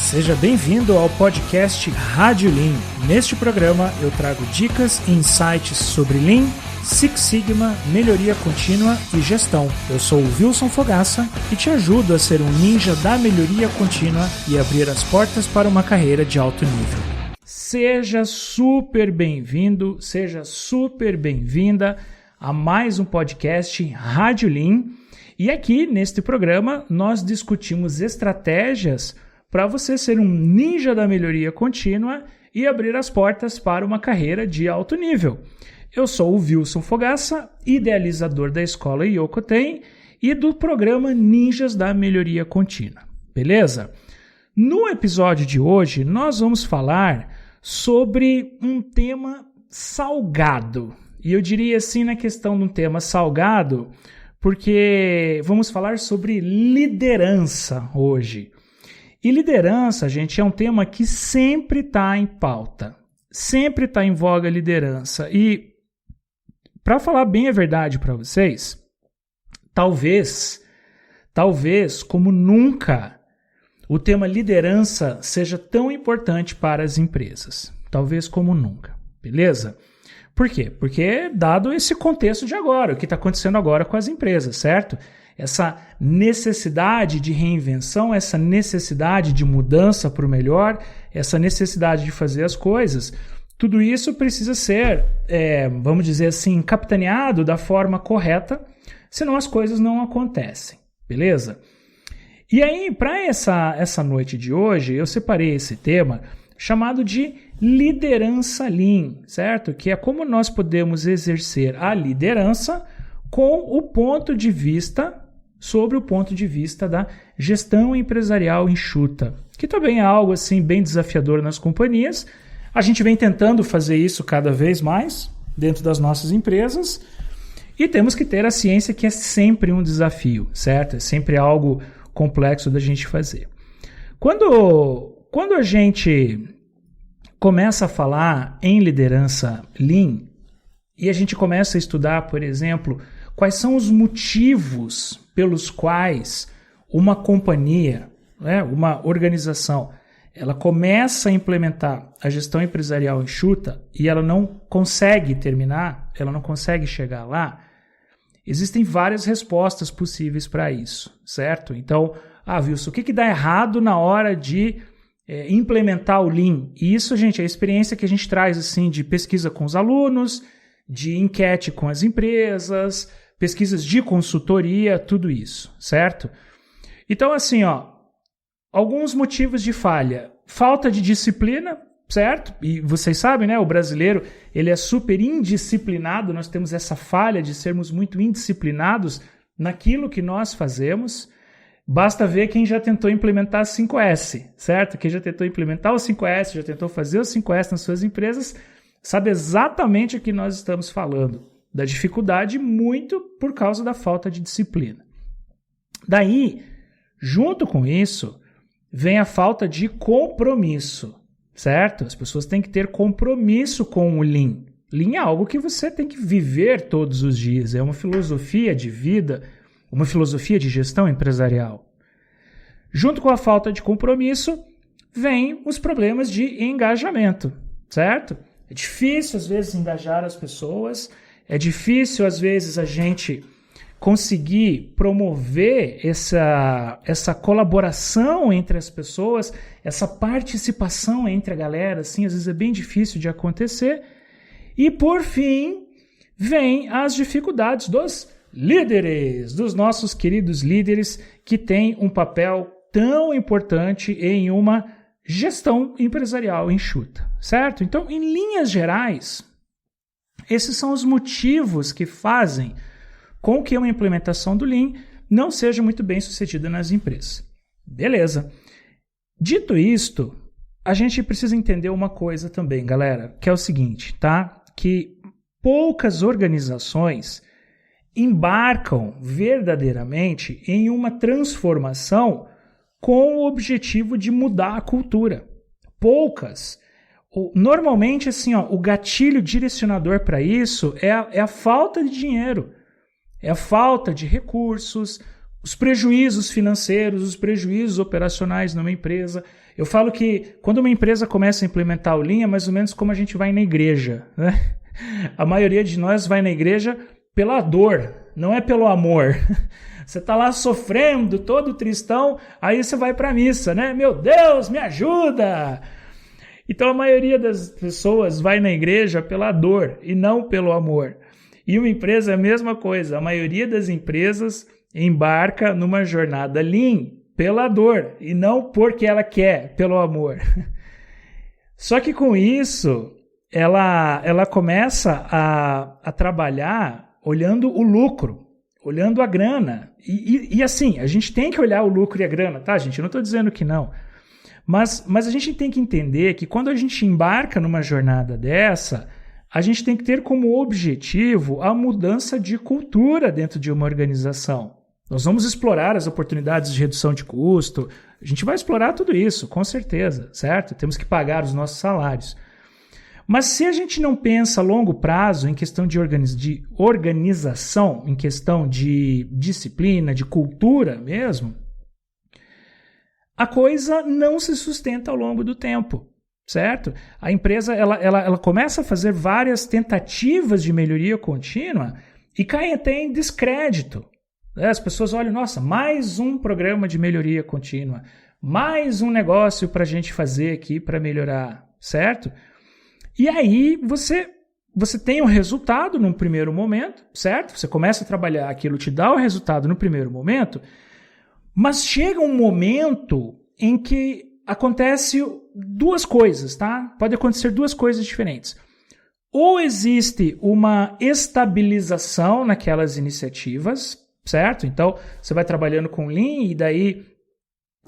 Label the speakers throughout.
Speaker 1: Seja bem-vindo ao podcast Rádio Lean. Neste programa eu trago dicas e insights sobre Lean, Six Sigma, melhoria contínua e gestão. Eu sou o Wilson Fogaça e te ajudo a ser um ninja da melhoria contínua e abrir as portas para uma carreira de alto nível. Seja super bem-vindo, seja super bem-vinda a mais um podcast Rádio Lean. E aqui, neste programa, nós discutimos estratégias para você ser um ninja da melhoria contínua e abrir as portas para uma carreira de alto nível. Eu sou o Wilson Fogaça, idealizador da escola Yokoten e do programa Ninjas da Melhoria Contínua. Beleza? No episódio de hoje, nós vamos falar sobre um tema salgado. E eu diria assim na questão de um tema salgado, porque vamos falar sobre liderança hoje. E liderança, gente, é um tema que sempre está em pauta. Sempre está em voga a liderança. E, para falar bem a verdade para vocês, talvez, como nunca, o tema liderança seja tão importante para as empresas. Talvez como nunca, beleza? Por quê? Porque dado esse contexto de agora, o que está acontecendo agora com as empresas, certo? Essa necessidade de reinvenção, essa necessidade de mudança para o melhor, essa necessidade de fazer as coisas, tudo isso precisa ser, vamos dizer assim, capitaneado da forma correta, senão as coisas não acontecem, beleza? E aí, para essa noite de hoje, eu separei esse tema chamado de liderança Lean, certo? Que é como nós podemos exercer a liderança com o ponto de vista, sobre o ponto de vista da gestão empresarial enxuta, que também é algo assim bem desafiador nas companhias. A gente vem tentando fazer isso cada vez mais dentro das nossas empresas e temos que ter a ciência que é sempre um desafio, certo? É sempre algo complexo da gente fazer. Quando a gente começa a falar em liderança Lean e a gente começa a estudar, por exemplo, quais são os motivos pelos quais uma companhia, uma organização, ela começa a implementar a gestão empresarial enxuta e ela não consegue terminar, ela não consegue chegar lá, existem várias respostas possíveis para isso, certo? Então, Wilson, o que dá errado na hora de implementar o Lean? E isso, gente, é a experiência que a gente traz assim, de pesquisa com os alunos, de enquete com as empresas, pesquisas de consultoria, tudo isso, certo? Então, assim, alguns motivos de falha. Falta de disciplina, certo? E vocês sabem, né? O brasileiro, ele é super indisciplinado, nós temos essa falha de sermos muito indisciplinados naquilo que nós fazemos. Basta ver quem já tentou implementar 5S, certo? Quem já tentou implementar o 5S, já tentou fazer o 5S nas suas empresas, sabe exatamente o que nós estamos falando. Da dificuldade muito por causa da falta de disciplina. Daí, junto com isso, vem a falta de compromisso, certo? As pessoas têm que ter compromisso com o Lean. Lean é algo que você tem que viver todos os dias, é uma filosofia de vida, uma filosofia de gestão empresarial. Junto com a falta de compromisso, vem os problemas de engajamento, certo? É difícil, às vezes, engajar as pessoas. É difícil, às vezes, a gente conseguir promover essa colaboração entre as pessoas, essa participação entre a galera, assim, às vezes é bem difícil de acontecer. E, por fim, vem as dificuldades dos líderes, dos nossos queridos líderes que têm um papel tão importante em uma gestão empresarial enxuta, certo? Então, em linhas gerais, esses são os motivos que fazem com que uma implementação do Lean não seja muito bem sucedida nas empresas. Beleza. Dito isto, a gente precisa entender uma coisa também, galera, que é o seguinte, tá? Que poucas organizações embarcam verdadeiramente em uma transformação com o objetivo de mudar a cultura. Poucas. Normalmente, assim, o gatilho direcionador para isso é a falta de dinheiro, é a falta de recursos, os prejuízos financeiros, os prejuízos operacionais numa empresa. Eu falo que quando uma empresa começa a implementar o Lean, é mais ou menos como a gente vai na igreja, né? A maioria de nós vai na igreja pela dor, não é pelo amor. Você está lá sofrendo, todo tristão, aí você vai para a missa, né? Meu Deus, me ajuda! Então a maioria das pessoas vai na igreja pela dor e não pelo amor. E uma empresa é a mesma coisa. A maioria das empresas embarca numa jornada Lean pela dor e não porque ela quer, pelo amor. Só que com isso, ela começa a trabalhar olhando o lucro, olhando a grana. E assim, a gente tem que olhar o lucro e a grana, tá, gente? Eu não estou dizendo que não. Mas a gente tem que entender que quando a gente embarca numa jornada dessa, a gente tem que ter como objetivo a mudança de cultura dentro de uma organização. Nós vamos explorar as oportunidades de redução de custo, a gente vai explorar tudo isso, com certeza, certo? Temos que pagar os nossos salários. Mas se a gente não pensa a longo prazo em questão de organização, em questão de disciplina, de cultura mesmo, a coisa não se sustenta ao longo do tempo, certo? A empresa ela começa a fazer várias tentativas de melhoria contínua e cai até em descrédito. As pessoas olham, nossa, mais um programa de melhoria contínua, mais um negócio para a gente fazer aqui para melhorar, certo? E aí você tem um resultado num primeiro momento, certo? Você começa a trabalhar, aquilo te dá o resultado no primeiro momento, mas chega um momento em que acontece duas coisas, tá? Pode acontecer duas coisas diferentes. Ou existe uma estabilização naquelas iniciativas, certo? Então, você vai trabalhando com Lean e daí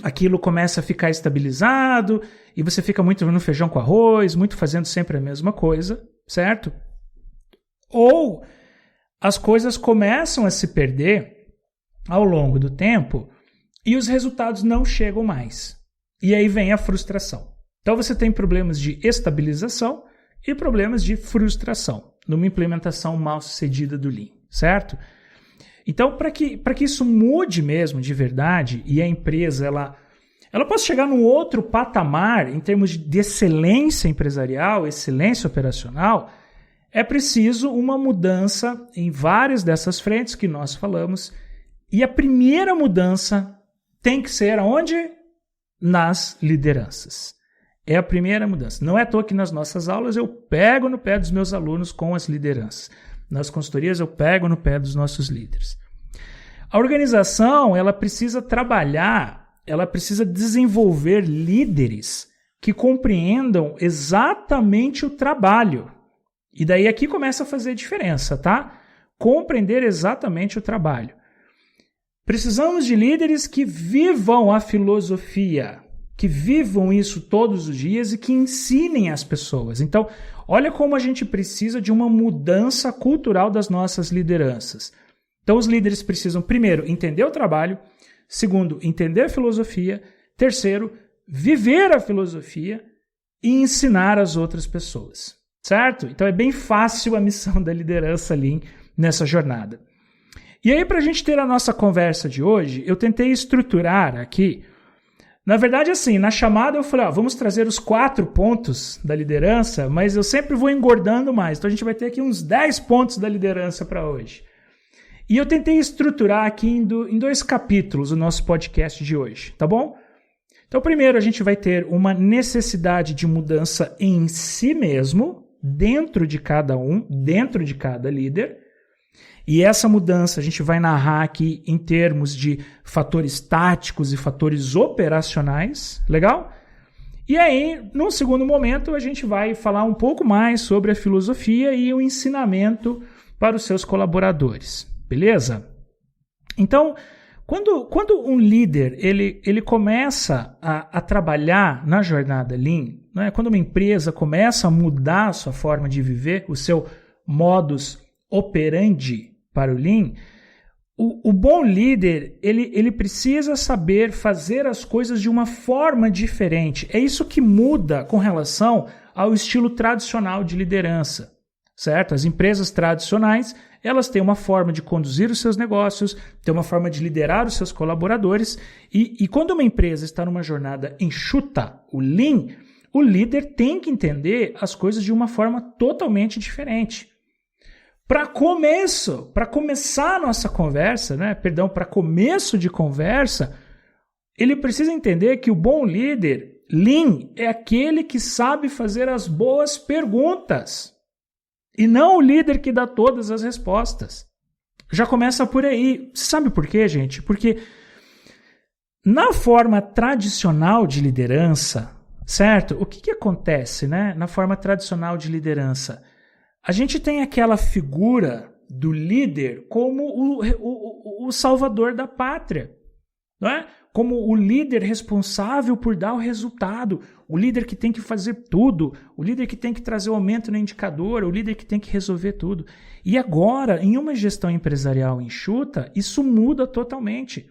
Speaker 1: aquilo começa a ficar estabilizado e você fica muito no feijão com arroz, muito fazendo sempre a mesma coisa, certo? Ou as coisas começam a se perder ao longo do tempo e os resultados não chegam mais. E aí vem a frustração. Então você tem problemas de estabilização e problemas de frustração numa implementação mal sucedida do Lean, certo? Então, para que isso mude mesmo de verdade e a empresa ela possa chegar num outro patamar em termos de excelência empresarial, excelência operacional, é preciso uma mudança em várias dessas frentes que nós falamos. E a primeira mudança tem que ser aonde? Nas lideranças. É a primeira mudança. Não é à toa que nas nossas aulas eu pego no pé dos meus alunos com as lideranças. Nas consultorias eu pego no pé dos nossos líderes. A organização, ela precisa trabalhar, ela precisa desenvolver líderes que compreendam exatamente o trabalho. E daí aqui começa a fazer diferença, tá? Compreender exatamente o trabalho. Precisamos de líderes que vivam a filosofia, que vivam isso todos os dias e que ensinem as pessoas. Então, olha como a gente precisa de uma mudança cultural das nossas lideranças. Então, os líderes precisam, primeiro, entender o trabalho, segundo, entender a filosofia, terceiro, viver a filosofia e ensinar as outras pessoas, certo? Então, é bem fácil a missão da liderança Lean nessa jornada. E aí, para a gente ter a nossa conversa de hoje, eu tentei estruturar aqui. Na verdade, assim, na chamada eu falei, vamos trazer os 4 pontos da liderança, mas eu sempre vou engordando mais. Então, a gente vai ter aqui uns 10 pontos da liderança para hoje. E eu tentei estruturar aqui em 2 capítulos o nosso podcast de hoje, tá bom? Então, primeiro, a gente vai ter uma necessidade de mudança em si mesmo, dentro de cada um, dentro de cada líder. E essa mudança a gente vai narrar aqui em termos de fatores táticos e fatores operacionais, legal? E aí, num segundo momento, a gente vai falar um pouco mais sobre a filosofia e o ensinamento para os seus colaboradores, beleza? Então, quando um líder ele começa a trabalhar na jornada Lean, né? Quando uma empresa começa a mudar a sua forma de viver, o seu modus operandi para o Lean, o bom líder ele precisa saber fazer as coisas de uma forma diferente. É isso que muda com relação ao estilo tradicional de liderança, certo? As empresas tradicionais, elas têm uma forma de conduzir os seus negócios, têm uma forma de liderar os seus colaboradores, e quando uma empresa está numa jornada enxuta, o Lean, o líder tem que entender as coisas de uma forma totalmente diferente. Para começar a nossa conversa, para começo de conversa, ele precisa entender que o bom líder, Lean, é aquele que sabe fazer as boas perguntas. E não o líder que dá todas as respostas. Já começa por aí. Você sabe por quê, gente? Porque na forma tradicional de liderança, certo? O que acontece, na forma tradicional de liderança? A gente tem aquela figura do líder como o salvador da pátria, não é? Como o líder responsável por dar o resultado, o líder que tem que fazer tudo, o líder que tem que trazer o aumento no indicador, o líder que tem que resolver tudo. E agora, em uma gestão empresarial enxuta, isso muda totalmente.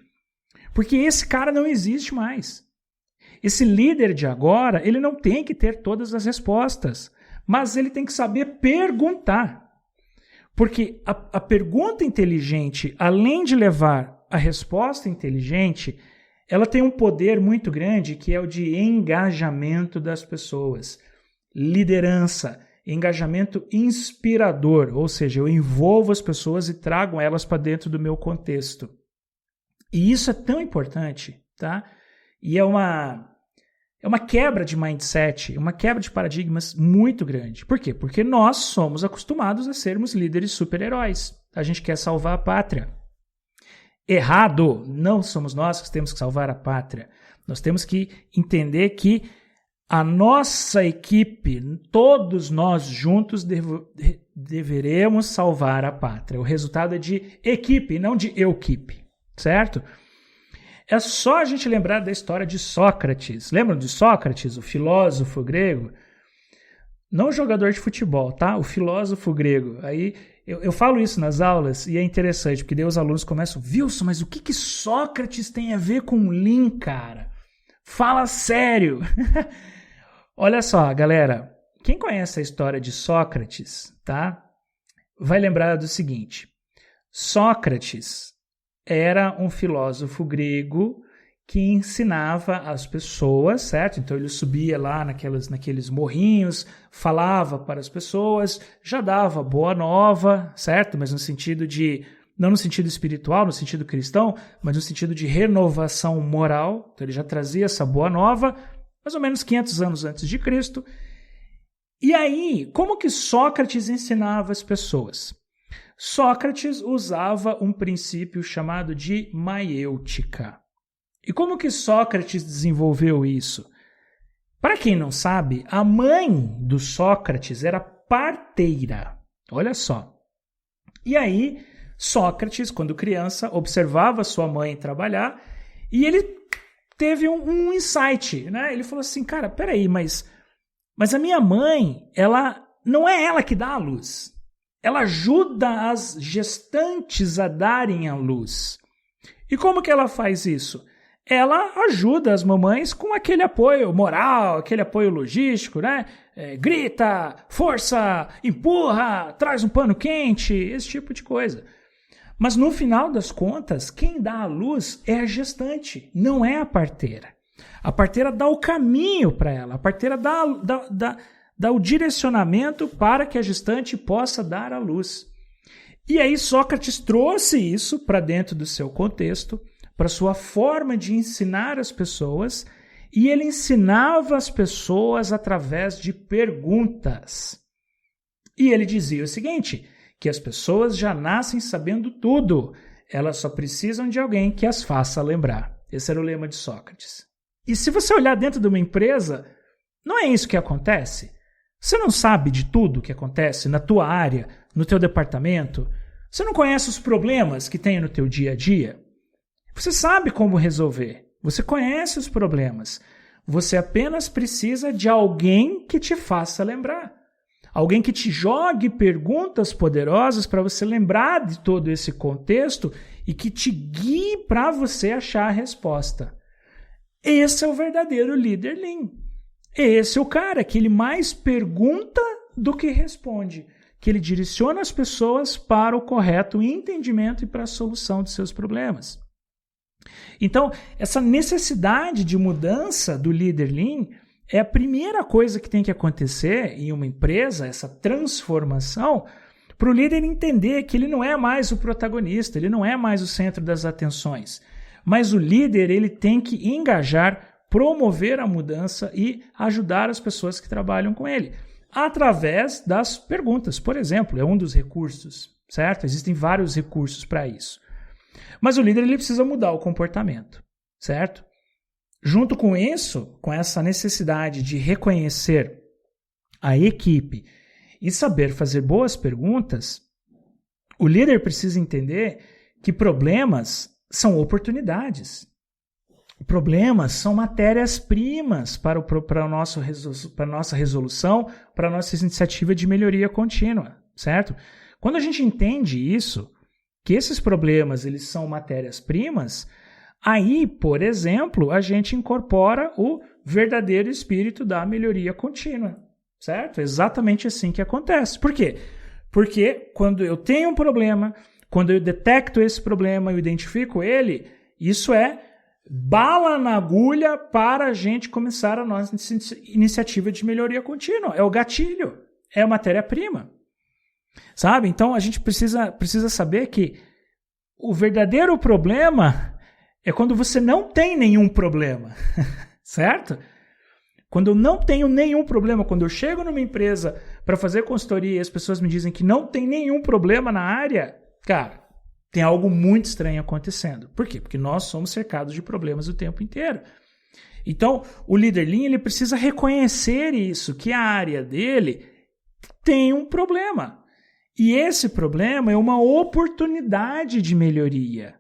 Speaker 1: Porque esse cara não existe mais. Esse líder de agora, ele não tem que ter todas as respostas, mas ele tem que saber perguntar. Porque a pergunta inteligente, além de levar a resposta inteligente, ela tem um poder muito grande que é o de engajamento das pessoas. Liderança, engajamento inspirador, ou seja, eu envolvo as pessoas e trago elas para dentro do meu contexto. E isso é tão importante, tá? E é uma quebra de mindset, uma quebra de paradigmas muito grande. Por quê? Porque nós somos acostumados a sermos líderes super-heróis. A gente quer salvar a pátria. Errado! Não somos nós que temos que salvar a pátria. Nós temos que entender que a nossa equipe, todos nós juntos, deveremos salvar a pátria. O resultado é de equipe, não de eu-equipe, certo? É só a gente lembrar da história de Sócrates. Lembram de Sócrates, o filósofo grego? Não o jogador de futebol, tá? O filósofo grego. Aí eu falo isso nas aulas e é interessante, porque daí os alunos começam, Wilson, mas o que Sócrates tem a ver com Lean, cara? Fala sério! Olha só, galera, quem conhece a história de Sócrates, tá? Vai lembrar do seguinte, Sócrates era um filósofo grego que ensinava as pessoas, certo? Então ele subia lá naqueles morrinhos, falava para as pessoas, já dava boa nova, certo? Mas no sentido de, não no sentido espiritual, no sentido cristão, mas no sentido de renovação moral. Então ele já trazia essa boa nova, mais ou menos 500 anos antes de Cristo. E aí, como que Sócrates ensinava as pessoas? Sócrates usava um princípio chamado de maiêutica. E como que Sócrates desenvolveu isso? Para quem não sabe, a mãe do Sócrates era parteira. Olha só. E aí, Sócrates, quando criança, observava sua mãe trabalhar e ele teve um insight, né? Ele falou assim, cara, peraí, mas a minha mãe, ela não é ela que dá a luz. Ela ajuda as gestantes a darem a luz. E como que ela faz isso? Ela ajuda as mamães com aquele apoio moral, aquele apoio logístico, né? Grita, força, empurra, traz um pano quente, esse tipo de coisa. Mas no final das contas, quem dá a luz é a gestante, não é a parteira. A parteira dá o caminho para ela, a parteira dá o direcionamento para que a gestante possa dar a luz. E aí Sócrates trouxe isso para dentro do seu contexto, para sua forma de ensinar as pessoas, e ele ensinava as pessoas através de perguntas. E ele dizia o seguinte, que as pessoas já nascem sabendo tudo, elas só precisam de alguém que as faça lembrar. Esse era o lema de Sócrates. E se você olhar dentro de uma empresa, não é isso que acontece? Você não sabe de tudo o que acontece na tua área, no teu departamento? Você não conhece os problemas que tem no teu dia a dia? Você sabe como resolver. Você conhece os problemas. Você apenas precisa de alguém que te faça lembrar. Alguém que te jogue perguntas poderosas para você lembrar de todo esse contexto e que te guie para você achar a resposta. Esse é o verdadeiro líder Lean. Esse é o cara que ele mais pergunta do que responde. que ele direciona as pessoas para o correto entendimento e para a solução de seus problemas. Então, essa necessidade de mudança do líder Lean é a primeira coisa que tem que acontecer em uma empresa, essa transformação, para o líder entender que ele não é mais o protagonista, ele não é mais o centro das atenções. Mas o líder ele tem que engajar, promover a mudança e ajudar as pessoas que trabalham com ele, através das perguntas. Por exemplo, é um dos recursos, certo? Existem vários recursos para isso. Mas o líder ele precisa mudar o comportamento, certo? Junto com isso, com essa necessidade de reconhecer a equipe e saber fazer boas perguntas, o líder precisa entender que problemas são oportunidades. Problemas são matérias-primas para a nossa resolução, para a nossa iniciativa de melhoria contínua, certo? Quando a gente entende isso, que esses problemas eles são matérias-primas, aí, por exemplo, a gente incorpora o verdadeiro espírito da melhoria contínua, certo? É exatamente assim que acontece. Por quê? Porque quando eu tenho um problema, quando eu detecto esse problema e identifico ele, isso é bala na agulha para a gente começar a nossa iniciativa de melhoria contínua. É o gatilho, é a matéria-prima. Sabe? Então a gente precisa saber que o verdadeiro problema é quando você não tem nenhum problema, certo? Quando eu não tenho nenhum problema, quando eu chego numa empresa para fazer consultoria e as pessoas me dizem que não tem nenhum problema na área, cara, tem algo muito estranho acontecendo. Por quê? Porque nós somos cercados de problemas o tempo inteiro. Então, o líder Lean ele precisa reconhecer isso, que a área dele tem um problema. E esse problema é uma oportunidade de melhoria.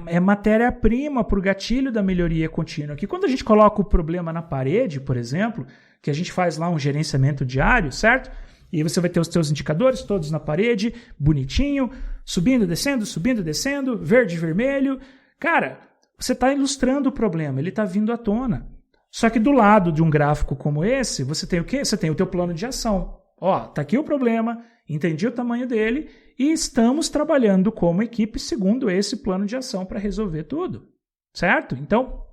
Speaker 1: É matéria-prima para o gatilho da melhoria contínua. Que quando a gente coloca o problema na parede, por exemplo, que a gente faz lá um gerenciamento diário, certo? E aí você vai ter os teus indicadores todos na parede, bonitinho, subindo, descendo, verde, vermelho. Cara, você está ilustrando o problema, ele está vindo à tona. Só que do lado de um gráfico como esse, você tem o quê? Você tem o teu plano de ação. Ó, tá aqui o problema, entendi o tamanho dele e estamos trabalhando como equipe segundo esse plano de ação para resolver tudo, certo? Então,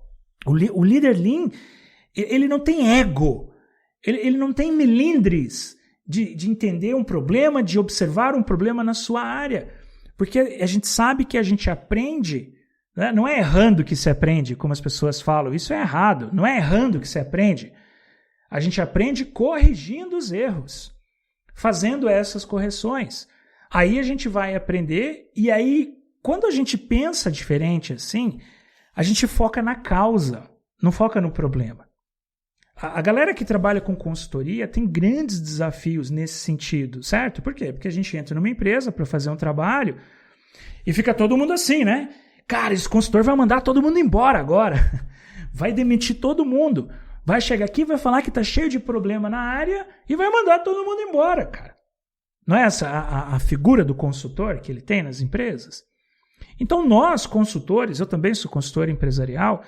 Speaker 1: o líder Lean, ele não tem ego, ele não tem melindres de entender um problema, de observar um problema na sua área, porque a gente sabe que a gente aprende, né? Não é errando que se aprende, como as pessoas falam, isso é errado, não é errando que se aprende, a gente aprende corrigindo os erros, fazendo essas correções. Aí a gente vai aprender e aí, quando a gente pensa diferente assim, a gente foca na causa, não foca no problema. A galera que trabalha com consultoria tem grandes desafios nesse sentido, certo? Por quê? Porque a gente entra numa empresa para fazer um trabalho e fica todo mundo assim, né? Cara, esse consultor vai mandar todo mundo embora agora. Vai demitir todo mundo. Vai chegar aqui, vai falar que tá cheio de problema na área e vai mandar todo mundo embora, cara. Não é essa a figura do consultor que ele tem nas empresas? Então nós, consultores, eu também sou consultor empresarial,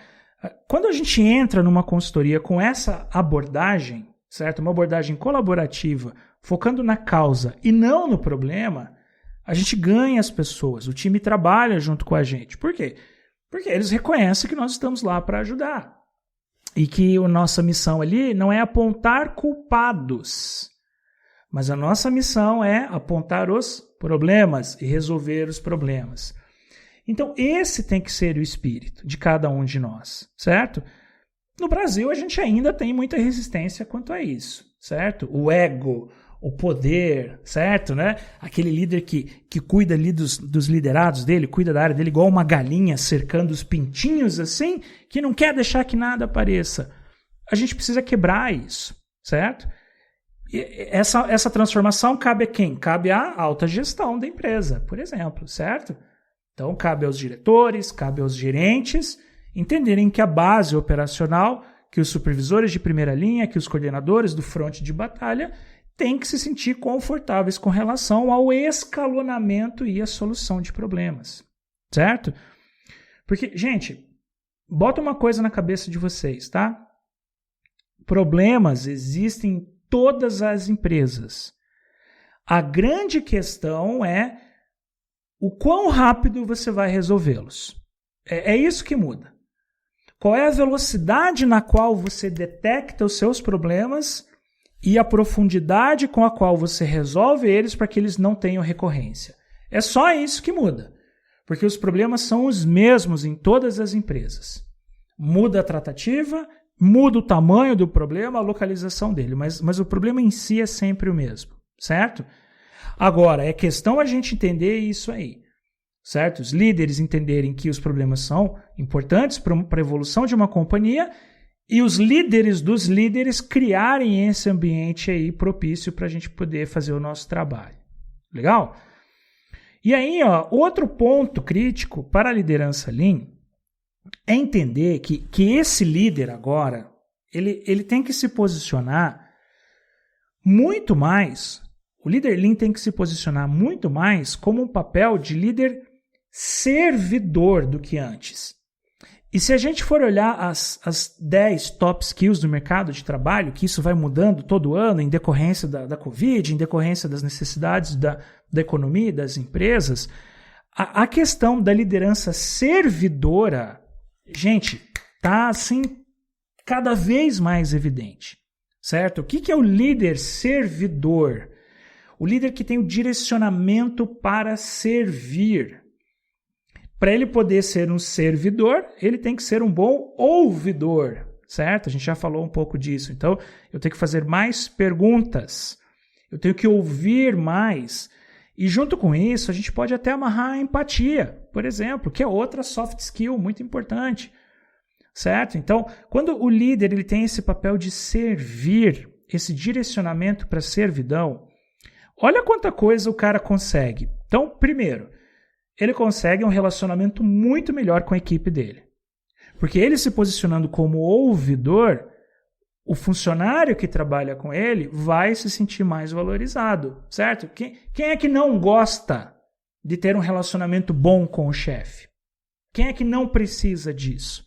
Speaker 1: quando a gente entra numa consultoria com essa abordagem, certo? Uma abordagem colaborativa, focando na causa e não no problema, a gente ganha as pessoas, o time trabalha junto com a gente. Por quê? Porque eles reconhecem que nós estamos lá para ajudar. E que a nossa missão ali não é apontar culpados, mas a nossa missão é apontar os problemas e resolver os problemas. Então, esse tem que ser o espírito de cada um de nós, certo? No Brasil, a gente ainda tem muita resistência quanto a isso, certo? O ego, o poder, certo? Né? Aquele líder que cuida ali dos liderados dele, cuida da área dele igual uma galinha cercando os pintinhos assim, que não quer deixar que nada apareça. A gente precisa quebrar isso, certo? E essa transformação cabe a quem? Cabe à alta gestão da empresa, por exemplo, certo? Então, cabe aos diretores, cabe aos gerentes entenderem que a base operacional, que os supervisores de primeira linha, que os coordenadores do fronte de batalha têm que se sentir confortáveis com relação ao escalonamento e a solução de problemas, certo? Porque, gente, bota uma coisa na cabeça de vocês, tá? Problemas existem em todas as empresas. A grande questão é o quão rápido você vai resolvê-los. É isso que muda. Qual é a velocidade na qual você detecta os seus problemas e a profundidade com a qual você resolve eles para que eles não tenham recorrência. É só isso que muda. Porque os problemas são os mesmos em todas as empresas. Muda a tratativa, muda o tamanho do problema, a localização dele, mas o problema em si é sempre o mesmo, certo? Agora, é questão a gente entender isso aí, certo? Os líderes entenderem que os problemas são importantes para a evolução de uma companhia e os líderes dos líderes criarem esse ambiente aí propício para a gente poder fazer o nosso trabalho. Legal? E aí, outro ponto crítico para a liderança Lean é entender que esse líder agora, ele tem que se posicionar muito mais, o líder Lean tem que se posicionar muito mais como um papel de líder servidor do que antes. E se a gente for olhar as 10 top skills do mercado de trabalho, que isso vai mudando todo ano em decorrência da Covid, em decorrência das necessidades da economia e das empresas, a questão da liderança servidora, gente, está assim cada vez mais evidente, certo? O que é o líder servidor? O líder que tem o direcionamento para servir. Para ele poder ser um servidor, ele tem que ser um bom ouvidor, certo? A gente já falou um pouco disso. Então, eu tenho que fazer mais perguntas. Eu tenho que ouvir mais. E junto com isso, a gente pode até amarrar a empatia, por exemplo, que é outra soft skill muito importante, certo? Então, quando o líder ele tem esse papel de servir, esse direcionamento para servidão, olha quanta coisa o cara consegue. Então, primeiro, ele consegue um relacionamento muito melhor com a equipe dele. Porque ele se posicionando como ouvidor, o funcionário que trabalha com ele vai se sentir mais valorizado, certo? Quem é que não gosta de ter um relacionamento bom com o chefe? Quem é que não precisa disso?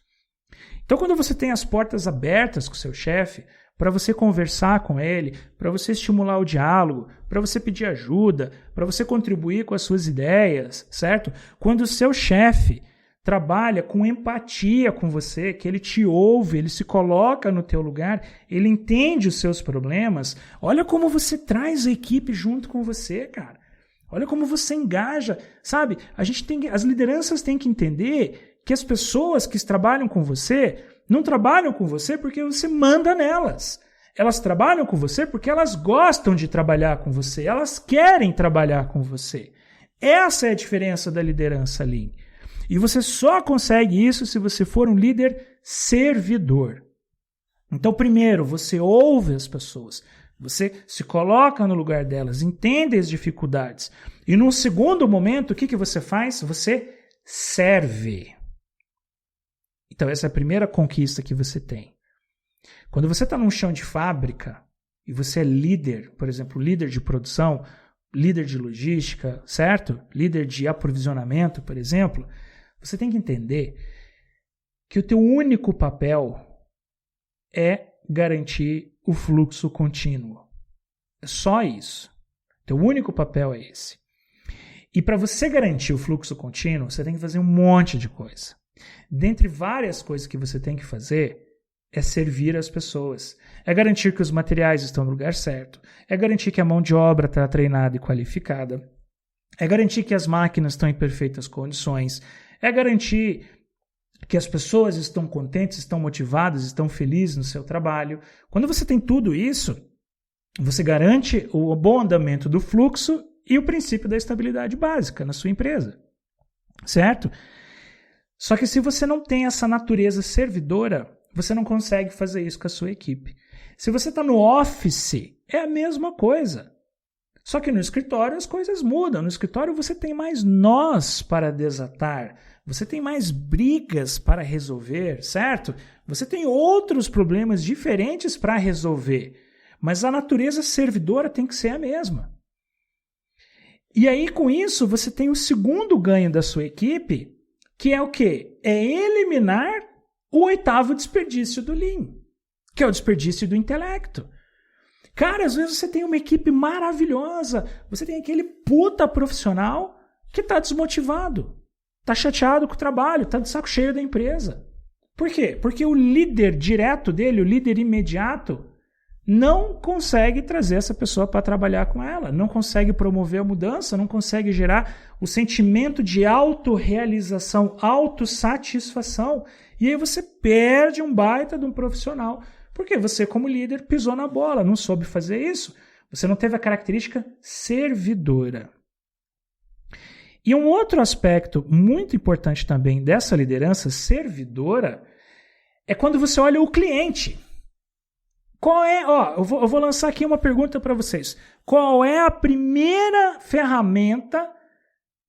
Speaker 1: Então, quando você tem as portas abertas com o seu chefe, para você conversar com ele, para você estimular o diálogo, para você pedir ajuda, para você contribuir com as suas ideias, certo? Quando o seu chefe trabalha com empatia com você, que ele te ouve, ele se coloca no teu lugar, ele entende os seus problemas, olha como você traz a equipe junto com você, cara. Olha como você engaja, sabe? As lideranças têm que entender que as pessoas que trabalham com você não trabalham com você porque você manda nelas. Elas trabalham com você porque elas gostam de trabalhar com você. Elas querem trabalhar com você. Essa é a diferença da liderança Lean. E você só consegue isso se você for um líder servidor. Então, primeiro, você ouve as pessoas. Você se coloca no lugar delas, entende as dificuldades. E num segundo momento, o que você faz? Você serve. Então, essa é a primeira conquista que você tem. Quando você está num chão de fábrica e você é líder, por exemplo, líder de produção, líder de logística, certo? Líder de aprovisionamento, por exemplo, você tem que entender que o teu único papel é garantir o fluxo contínuo. É só isso. O teu único papel é esse. E para você garantir o fluxo contínuo, você tem que fazer um monte de coisa. Dentre várias coisas que você tem que fazer, é servir as pessoas. É garantir que os materiais estão no lugar certo. É garantir que a mão de obra está treinada e qualificada. É garantir que as máquinas estão em perfeitas condições. É garantir que as pessoas estão contentes, estão motivadas, estão felizes no seu trabalho. Quando você tem tudo isso, você garante o bom andamento do fluxo e o princípio da estabilidade básica na sua empresa. Certo? Só que se você não tem essa natureza servidora, você não consegue fazer isso com a sua equipe. Se você está no office, é a mesma coisa. Só que no escritório as coisas mudam. No escritório você tem mais nós para desatar. Você tem mais brigas para resolver, certo? Você tem outros problemas diferentes para resolver. Mas a natureza servidora tem que ser a mesma. E aí, com isso, você tem o segundo ganho da sua equipe, que é o quê? É eliminar o 8º desperdício do Lean, que é o desperdício do intelecto. Cara, às vezes você tem uma equipe maravilhosa, você tem aquele puta profissional que tá desmotivado, tá chateado com o trabalho, tá de saco cheio da empresa. Por quê? Porque o líder direto dele, o líder imediato, não consegue trazer essa pessoa para trabalhar com ela, não consegue promover a mudança, não consegue gerar o sentimento de autorrealização, autossatisfação. E aí você perde um baita de um profissional, porque você, como líder, pisou na bola, não soube fazer isso. Você não teve a característica servidora. E um outro aspecto muito importante também dessa liderança servidora é quando você olha o cliente. Qual é, eu vou lançar aqui uma pergunta para vocês. Qual é a primeira ferramenta,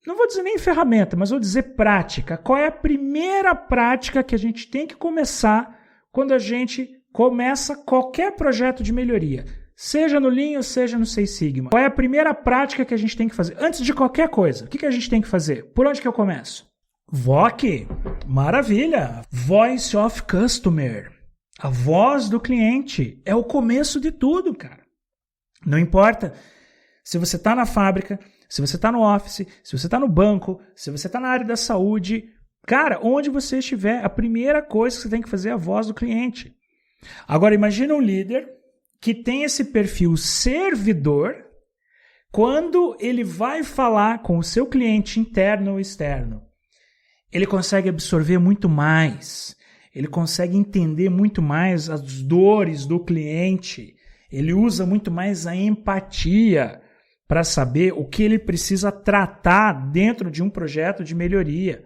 Speaker 1: não vou dizer nem ferramenta, mas vou dizer prática. Qual é a primeira prática que a gente tem que começar quando a gente começa qualquer projeto de melhoria? Seja no Lean ou seja no Six Sigma. Qual é a primeira prática que a gente tem que fazer? Antes de qualquer coisa, o que a gente tem que fazer? Por onde que eu começo? VOC, maravilha. Voice of Customer. A voz do cliente é o começo de tudo, cara. Não importa se você está na fábrica, se você está no office, se você está no banco, se você está na área da saúde. Cara, onde você estiver, a primeira coisa que você tem que fazer é a voz do cliente. Agora, imagina um líder que tem esse perfil servidor quando ele vai falar com o seu cliente interno ou externo. Ele consegue absorver muito mais. Ele consegue entender muito mais as dores do cliente. Ele usa muito mais a empatia para saber o que ele precisa tratar dentro de um projeto de melhoria.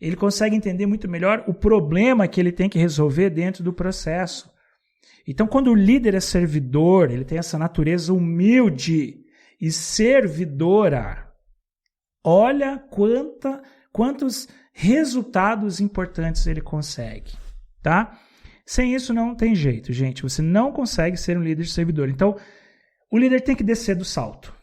Speaker 1: Ele consegue entender muito melhor o problema que ele tem que resolver dentro do processo. Então, quando o líder é servidor, ele tem essa natureza humilde e servidora, olha quantos resultados importantes ele consegue, tá? Sem isso não tem jeito, gente. Você não consegue ser um líder servidor. Então, o líder tem que descer do salto,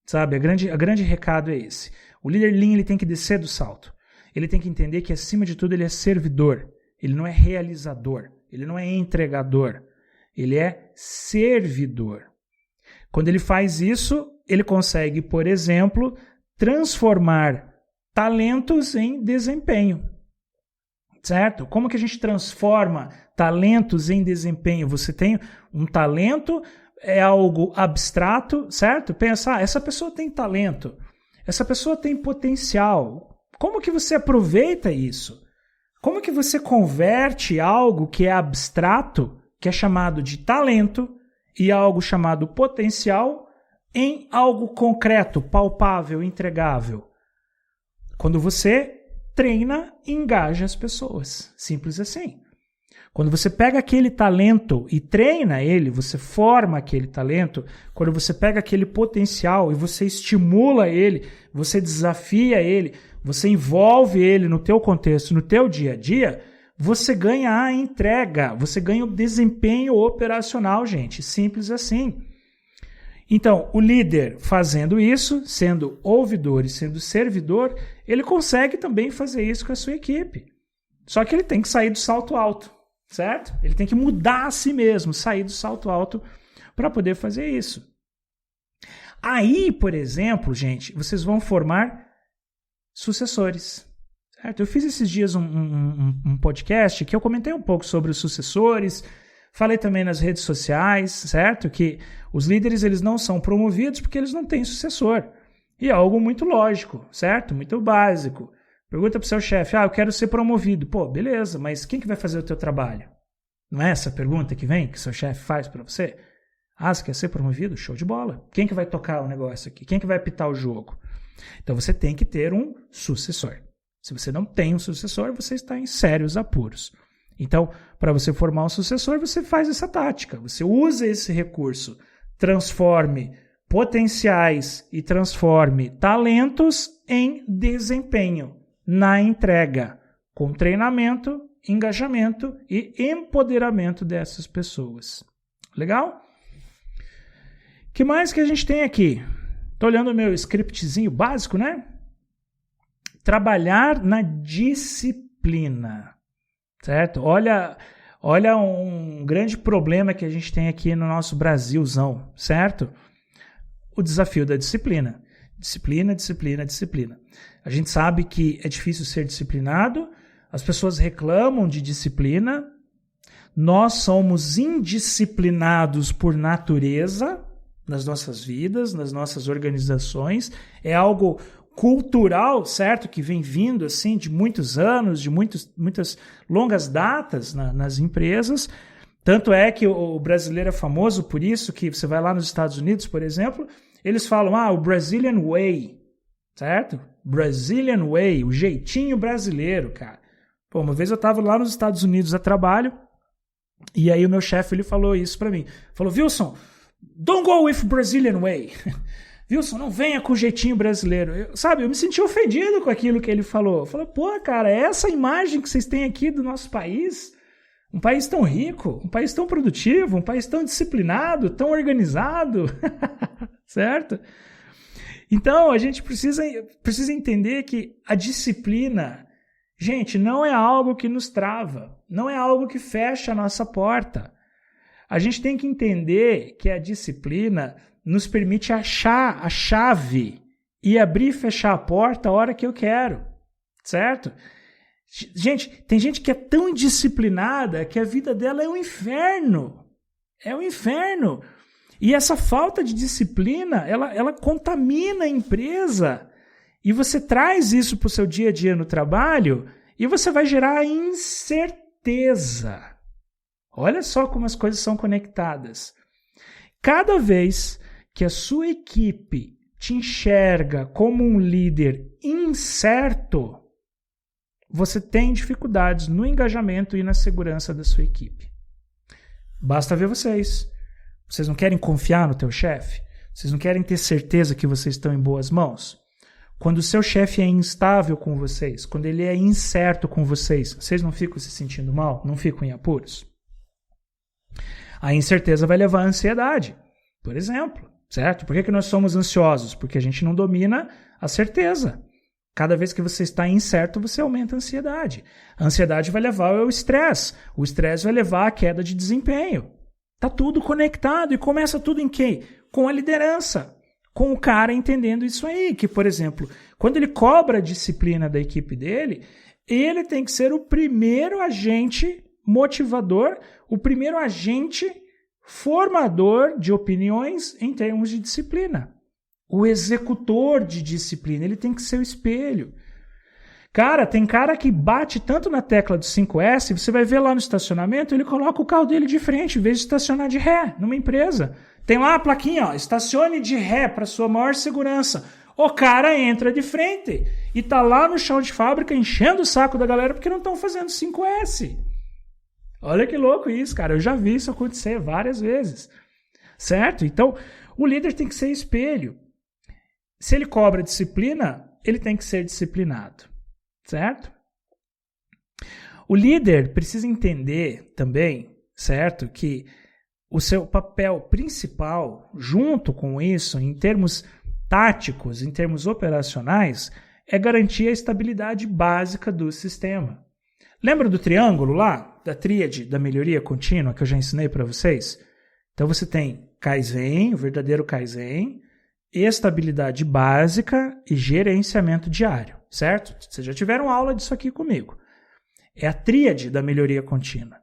Speaker 1: sabe? A grande recado é esse. O líder Lean, ele tem que descer do salto. Ele tem que entender que, acima de tudo, ele é servidor. Ele não é realizador. Ele não é entregador. Ele é servidor. Quando ele faz isso, ele consegue, por exemplo, transformar talentos em desempenho. Certo? Como que a gente transforma talentos em desempenho? Você tem um talento, é algo abstrato, certo? Pensa, essa pessoa tem talento, essa pessoa tem potencial. Como que você aproveita isso? Como que você converte algo que é abstrato, que é chamado de talento, e algo chamado potencial, em algo concreto, palpável, entregável? Quando você treina e engaja as pessoas. Simples assim. Quando você pega aquele talento e treina ele, você forma aquele talento, quando você pega aquele potencial e você estimula ele, você desafia ele, você envolve ele no teu contexto, no teu dia a dia, você ganha a entrega, você ganha o desempenho operacional, gente. Simples assim. Então, o líder fazendo isso, sendo ouvidor e sendo servidor, ele consegue também fazer isso com a sua equipe. Só que ele tem que sair do salto alto, certo? Ele tem que mudar a si mesmo, sair do salto alto para poder fazer isso. Aí, por exemplo, gente, vocês vão formar sucessores. Certo? Eu fiz esses dias um podcast que eu comentei um pouco sobre os sucessores, falei também nas redes sociais, certo? Que os líderes eles não são promovidos porque eles não têm sucessor. E é algo muito lógico, certo? Muito básico. Pergunta para o seu chefe, eu quero ser promovido. Pô, beleza, mas quem que vai fazer o teu trabalho? Não é essa a pergunta que vem, que seu chefe faz para você? Você quer ser promovido? Show de bola. Quem que vai tocar o negócio aqui? Quem que vai apitar o jogo? Então você tem que ter um sucessor. Se você não tem um sucessor, você está em sérios apuros. Então, para você formar um sucessor, você faz essa tática. Você usa esse recurso. Transforme potenciais e transforme talentos em desempenho, na entrega, com treinamento, engajamento e empoderamento dessas pessoas. Legal? O que mais que a gente tem aqui? Estou olhando o meu scriptzinho básico, né? Trabalhar na disciplina, certo? Olha Olha um grande problema que a gente tem aqui no nosso Brasilzão, certo? O desafio da disciplina. Disciplina, disciplina, disciplina. A gente sabe que é difícil ser disciplinado, as pessoas reclamam de disciplina, nós somos indisciplinados por natureza nas nossas vidas, nas nossas organizações, é algo cultural, certo? Que vem vindo assim de muitos anos, de muitas longas datas nas empresas. Tanto é que o brasileiro é famoso por isso, que você vai lá nos Estados Unidos, por exemplo, eles falam, o Brazilian Way, certo? Brazilian Way, o jeitinho brasileiro, cara. Pô, uma vez eu estava lá nos Estados Unidos a trabalho, e aí o meu chefe ele falou isso para mim. Falou, Wilson, don't go with Brazilian Way. Wilson, não venha com o jeitinho brasileiro. Eu me senti ofendido com aquilo que ele falou. Eu falei, pô, cara, é essa imagem que vocês têm aqui do nosso país? Um país tão rico, um país tão produtivo, um país tão disciplinado, tão organizado, certo? Então, a gente precisa entender que a disciplina, gente, não é algo que nos trava, não é algo que fecha a nossa porta. A gente tem que entender que a disciplina nos permite achar a chave e abrir e fechar a porta a hora que eu quero, certo? Gente, tem gente que é tão indisciplinada que a vida dela é um inferno. É um inferno. E essa falta de disciplina, ela contamina a empresa. E você traz isso para o seu dia a dia no trabalho e você vai gerar incerteza. Olha só como as coisas são conectadas. Cada vez que a sua equipe te enxerga como um líder incerto, você tem dificuldades no engajamento e na segurança da sua equipe. Basta ver vocês. Vocês não querem confiar no teu chefe? Vocês não querem ter certeza que vocês estão em boas mãos? Quando o seu chefe é instável com vocês, quando ele é incerto com vocês não ficam se sentindo mal? Não ficam em apuros? A incerteza vai levar à ansiedade, por exemplo, certo? Por que nós somos ansiosos? Porque a gente não domina a certeza. Cada vez que você está incerto, você aumenta a ansiedade. A ansiedade vai levar ao estresse. O estresse vai levar à queda de desempenho. Está tudo conectado e começa tudo em quem? Com a liderança. Com o cara entendendo isso aí. Que, por exemplo, quando ele cobra a disciplina da equipe dele, ele tem que ser o primeiro agente motivador, o primeiro agente formador de opiniões em termos de disciplina. O executor de disciplina, ele tem que ser o espelho. Cara, tem cara que bate tanto na tecla do 5S, você vai ver lá no estacionamento, ele coloca o carro dele de frente, em vez de estacionar de ré numa empresa. Tem lá a plaquinha, estacione de ré para sua maior segurança. O cara entra de frente e tá lá no chão de fábrica enchendo o saco da galera porque não estão fazendo 5S. Olha que louco isso, cara. Eu já vi isso acontecer várias vezes. Certo? Então, o líder tem que ser espelho. Se ele cobra disciplina, ele tem que ser disciplinado. Certo? O líder precisa entender também, certo, que o seu papel principal, junto com isso, em termos táticos, em termos operacionais, é garantir a estabilidade básica do sistema. Lembra do triângulo lá? Da tríade da melhoria contínua que eu já ensinei para vocês? Então você tem Kaizen, o verdadeiro Kaizen, estabilidade básica e gerenciamento diário, certo? Vocês já tiveram aula disso aqui comigo. É a tríade da melhoria contínua.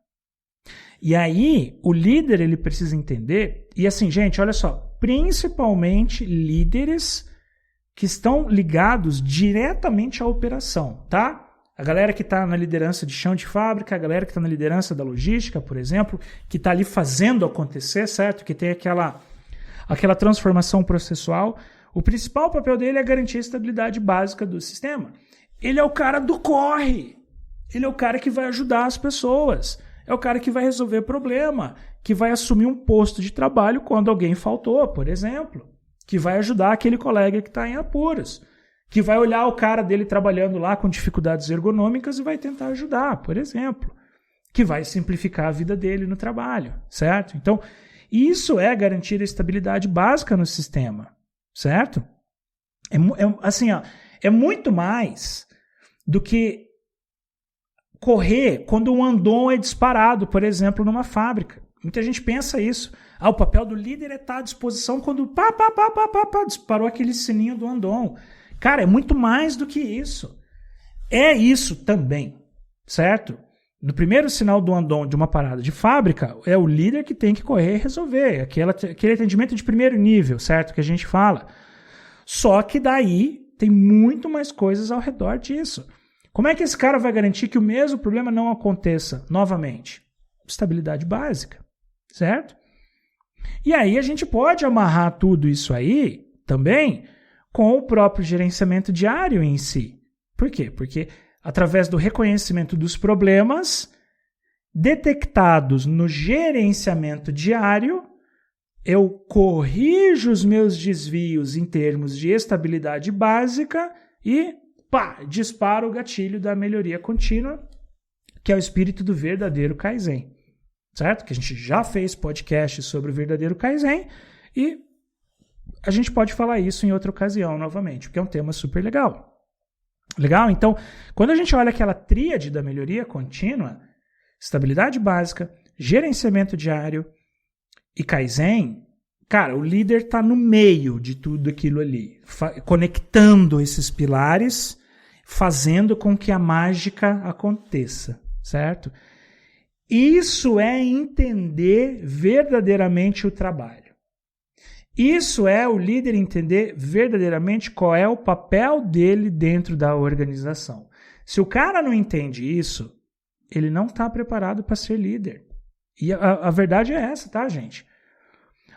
Speaker 1: E aí, o líder ele precisa entender, e assim, gente, olha só, principalmente líderes que estão ligados diretamente à operação, tá? A galera que está na liderança de chão de fábrica, a galera que está na liderança da logística, por exemplo, que está ali fazendo acontecer, certo? Que tem aquela transformação processual. O principal papel dele é garantir a estabilidade básica do sistema. Ele é o cara do corre. Ele é o cara que vai ajudar as pessoas. É o cara que vai resolver problema, que vai assumir um posto de trabalho quando alguém faltou, por exemplo. Que vai ajudar aquele colega que está em apuros. Que vai olhar o cara dele trabalhando lá com dificuldades ergonômicas e vai tentar ajudar, por exemplo. Que vai simplificar a vida dele no trabalho, certo? Então, isso é garantir a estabilidade básica no sistema, certo? É muito mais do que correr quando um andon é disparado, por exemplo, numa fábrica. Muita gente pensa isso. O papel do líder é estar à disposição quando disparou aquele sininho do andon. Cara, é muito mais do que isso. É isso também, certo? No primeiro sinal do andon de uma parada de fábrica, é o líder que tem que correr e resolver. Aquele atendimento de primeiro nível, certo? Que a gente fala. Só que daí tem muito mais coisas ao redor disso. Como é que esse cara vai garantir que o mesmo problema não aconteça novamente? Estabilidade básica, certo? E aí a gente pode amarrar tudo isso aí também com o próprio gerenciamento diário em si. Por quê? Porque através do reconhecimento dos problemas detectados no gerenciamento diário, eu corrijo os meus desvios em termos de estabilidade básica e disparo o gatilho da melhoria contínua, que é o espírito do verdadeiro Kaizen. Certo? Que a gente já fez podcast sobre o verdadeiro Kaizen e a gente pode falar isso em outra ocasião novamente, porque é um tema super legal. Legal? Então, quando a gente olha aquela tríade da melhoria contínua, estabilidade básica, gerenciamento diário e Kaizen, cara, o líder está no meio de tudo aquilo ali, conectando esses pilares, fazendo com que a mágica aconteça, certo? Isso é entender verdadeiramente o trabalho. Isso é o líder entender verdadeiramente qual é o papel dele dentro da organização. Se o cara não entende isso, ele não está preparado para ser líder. E a verdade é essa, tá, gente?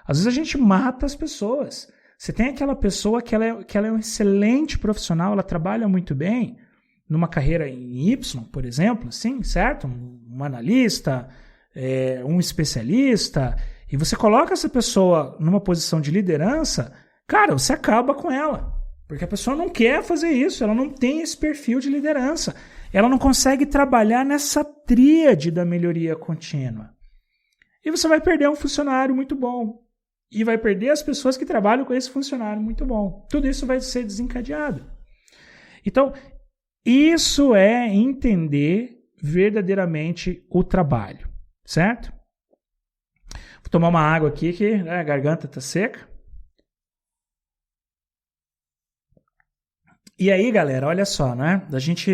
Speaker 1: Às vezes a gente mata as pessoas. Você tem aquela pessoa que ela é um excelente profissional, ela trabalha muito bem, numa carreira em Y, por exemplo, sim, certo? Um analista, um especialista, e você coloca essa pessoa numa posição de liderança, cara, você acaba com ela. Porque a pessoa não quer fazer isso, ela não tem esse perfil de liderança. Ela não consegue trabalhar nessa tríade da melhoria contínua. E você vai perder um funcionário muito bom. E vai perder as pessoas que trabalham com esse funcionário muito bom. Tudo isso vai ser desencadeado. Então, isso é entender verdadeiramente o trabalho, certo? Vou tomar uma água aqui que a garganta está seca. E aí, galera, olha só, né? A gente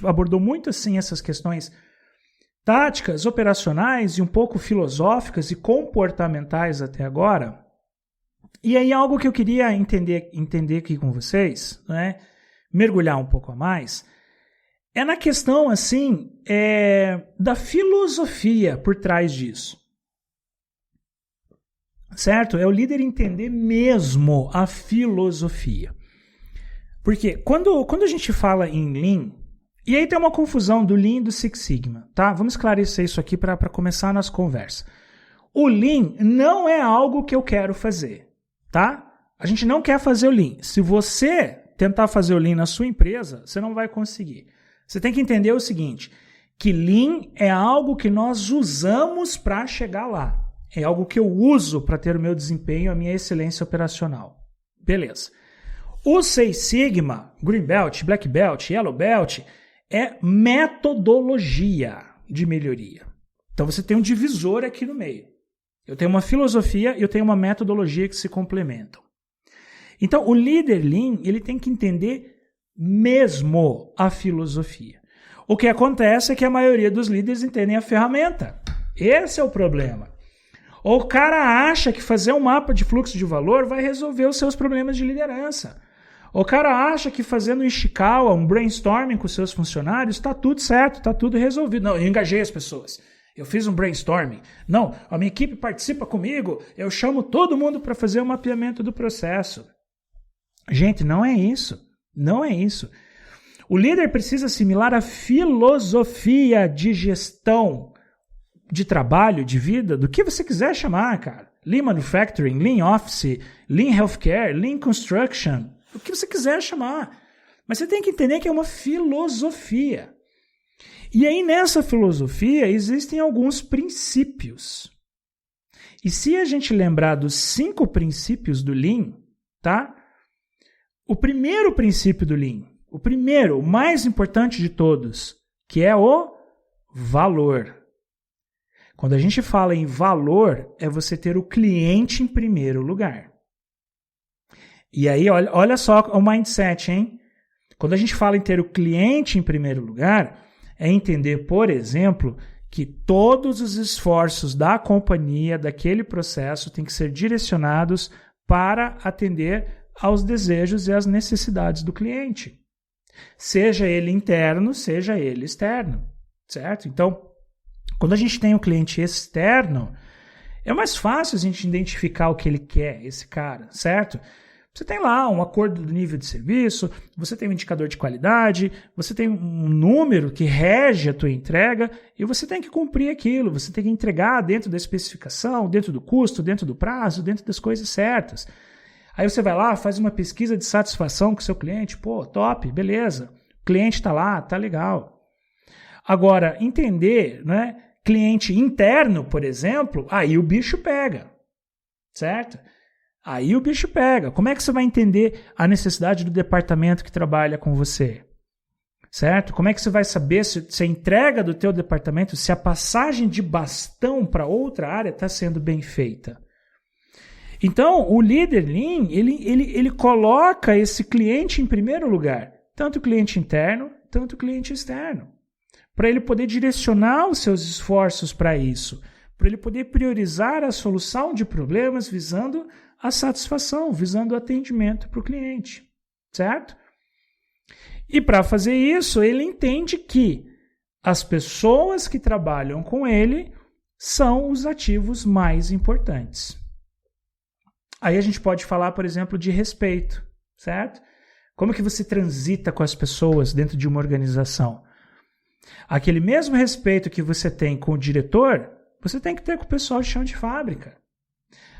Speaker 1: abordou muito assim essas questões táticas, operacionais e um pouco filosóficas e comportamentais até agora. E aí algo que eu queria entender aqui com vocês, né? Mergulhar um pouco a mais, é na questão assim da filosofia por trás disso. Certo? É o líder entender mesmo a filosofia. Porque quando a gente fala em Lean, e aí tem uma confusão do Lean e do Six Sigma, tá? Vamos esclarecer isso aqui para começar a nossa conversa. O Lean não é algo que eu quero fazer, tá? A gente não quer fazer o Lean. Se você tentar fazer o Lean na sua empresa, você não vai conseguir. Você tem que entender o seguinte, que Lean é algo que nós usamos para chegar lá. É algo que eu uso para ter o meu desempenho, a minha excelência operacional. Beleza. O Six Sigma, Green Belt, Black Belt, Yellow Belt, é metodologia de melhoria. Então você tem um divisor aqui no meio. Eu tenho uma filosofia e eu tenho uma metodologia que se complementam. Então, o líder Lean, ele tem que entender mesmo a filosofia. O que acontece é que a maioria dos líderes entendem a ferramenta. Esse é o problema. O cara acha que fazer um mapa de fluxo de valor vai resolver os seus problemas de liderança. O cara acha que fazendo um Ishikawa, um brainstorming com seus funcionários, está tudo certo, está tudo resolvido. Não, eu engajei as pessoas. Eu fiz um brainstorming. Não, a minha equipe participa comigo. Eu chamo todo mundo para fazer o mapeamento do processo. Gente, não é isso. Não é isso. O líder precisa assimilar a filosofia de gestão, de trabalho, de vida, do que você quiser chamar, cara. Lean Manufacturing, Lean Office, Lean Healthcare, Lean Construction, o que você quiser chamar. Mas você tem que entender que é uma filosofia. E aí nessa filosofia existem alguns princípios. E se a gente lembrar dos 5 princípios do Lean, tá? O primeiro princípio do Lean, o mais importante de todos, que é o valor. Quando a gente fala em valor, é você ter o cliente em primeiro lugar. E aí, olha só o mindset, hein? Quando a gente fala em ter o cliente em primeiro lugar, é entender, por exemplo, que todos os esforços da companhia, daquele processo, têm que ser direcionados para atender aos desejos e às necessidades do cliente. Seja ele interno, seja ele externo, certo? Então, quando a gente tem um cliente externo, é mais fácil a gente identificar o que ele quer, esse cara, certo? Você tem lá um acordo do nível de serviço, você tem um indicador de qualidade, você tem um número que rege a tua entrega e você tem que cumprir aquilo, você tem que entregar dentro da especificação, dentro do custo, dentro do prazo, dentro das coisas certas. Aí você vai lá, faz uma pesquisa de satisfação com o seu cliente, pô, top, beleza, o cliente está lá, tá legal. Agora, entender, né, cliente interno, por exemplo, aí o bicho pega, certo? Aí o bicho pega. Como é que você vai entender a necessidade do departamento que trabalha com você? Certo? Como é que você vai saber se a entrega do teu departamento, se a passagem de bastão para outra área está sendo bem feita? Então, o líder Lean, ele coloca esse cliente em primeiro lugar. Tanto o cliente interno, tanto o cliente externo. Para ele poder direcionar os seus esforços para isso. Para ele poder priorizar a solução de problemas visando a satisfação, visando o atendimento para o cliente, certo? E para fazer isso, ele entende que as pessoas que trabalham com ele são os ativos mais importantes. Aí a gente pode falar, por exemplo, de respeito, certo? Como que você transita com as pessoas dentro de uma organização? Aquele mesmo respeito que você tem com o diretor, você tem que ter com o pessoal de chão de fábrica.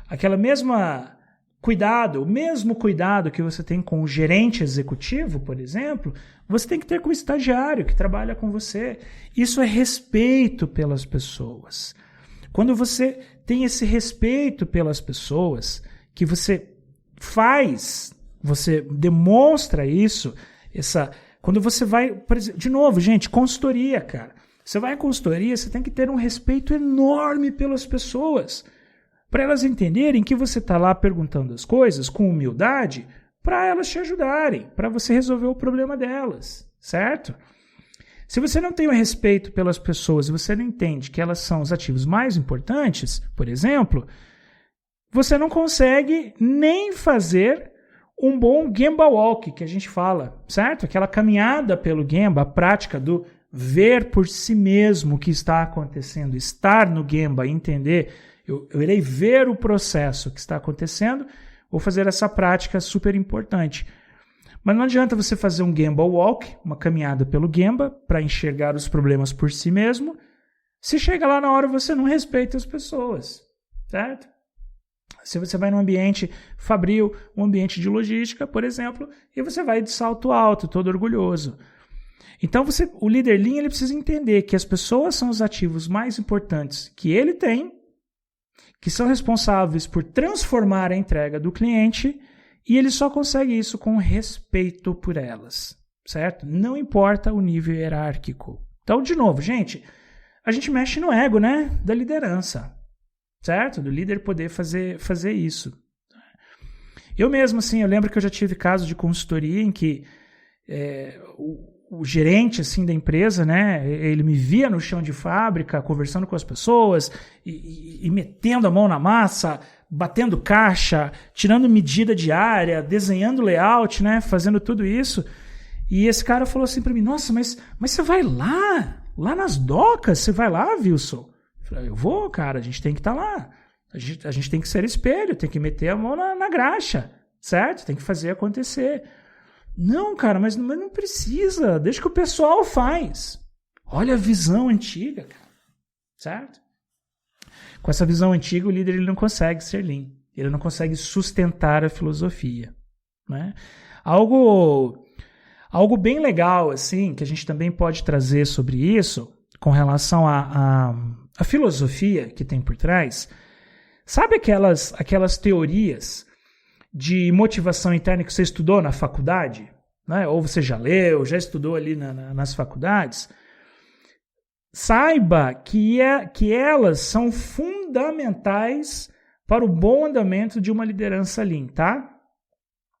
Speaker 1: Aquela mesma cuidado, o mesmo cuidado que você tem com o gerente executivo, por exemplo, você tem que ter com o estagiário que trabalha com você. Isso é respeito pelas pessoas. Quando você tem esse respeito pelas pessoas, que você faz, você demonstra isso, quando você vai, por exemplo, de novo, gente, consultoria, cara. Você vai em consultoria, você tem que ter um respeito enorme pelas pessoas, para elas entenderem que você está lá perguntando as coisas com humildade para elas te ajudarem, para você resolver o problema delas, certo? Se você não tem o respeito pelas pessoas e você não entende que elas são os ativos mais importantes, por exemplo, você não consegue nem fazer um bom Gemba Walk, que a gente fala, certo? Aquela caminhada pelo Gemba, a prática do ver por si mesmo o que está acontecendo, estar no Gemba, entender. Eu irei ver o processo que está acontecendo, vou fazer essa prática super importante. Mas não adianta você fazer um Gemba Walk, uma caminhada pelo Gemba, para enxergar os problemas por si mesmo, se chega lá na hora você não respeita as pessoas, certo? Se você vai num ambiente fabril, um ambiente de logística, por exemplo, e você vai de salto alto, todo orgulhoso. Então o líder Lean ele precisa entender que as pessoas são os ativos mais importantes que ele tem, que são responsáveis por transformar a entrega do cliente, e ele só consegue isso com respeito por elas, certo? Não importa o nível hierárquico. Então, de novo, gente, a gente mexe no ego, né, da liderança, certo? Do líder poder fazer isso. Eu mesmo, assim, eu lembro que eu já tive casos de consultoria em que o gerente assim da empresa, né, ele me via no chão de fábrica conversando com as pessoas e metendo a mão na massa, batendo caixa, tirando medida diária, desenhando layout, né, fazendo tudo isso. E esse cara falou assim para mim: nossa, mas você vai lá nas docas, você vai lá, Wilson? Eu falei: eu vou, cara, a gente tem que estar lá, a gente tem que ser espelho, tem que meter a mão na graxa, certo? Tem que fazer acontecer. Não, cara, mas não precisa. Deixa que o pessoal faz. Olha a visão antiga, cara. Certo? Com essa visão antiga, o líder ele não consegue ser Lean. Ele não consegue sustentar a filosofia. Né? Algo bem legal, assim, que a gente também pode trazer sobre isso, com relação à filosofia que tem por trás. Sabe aquelas teorias de motivação interna que você estudou na faculdade, né? Ou você já leu, já estudou ali nas faculdades? saiba que elas são fundamentais para o bom andamento de uma liderança Lean, tá?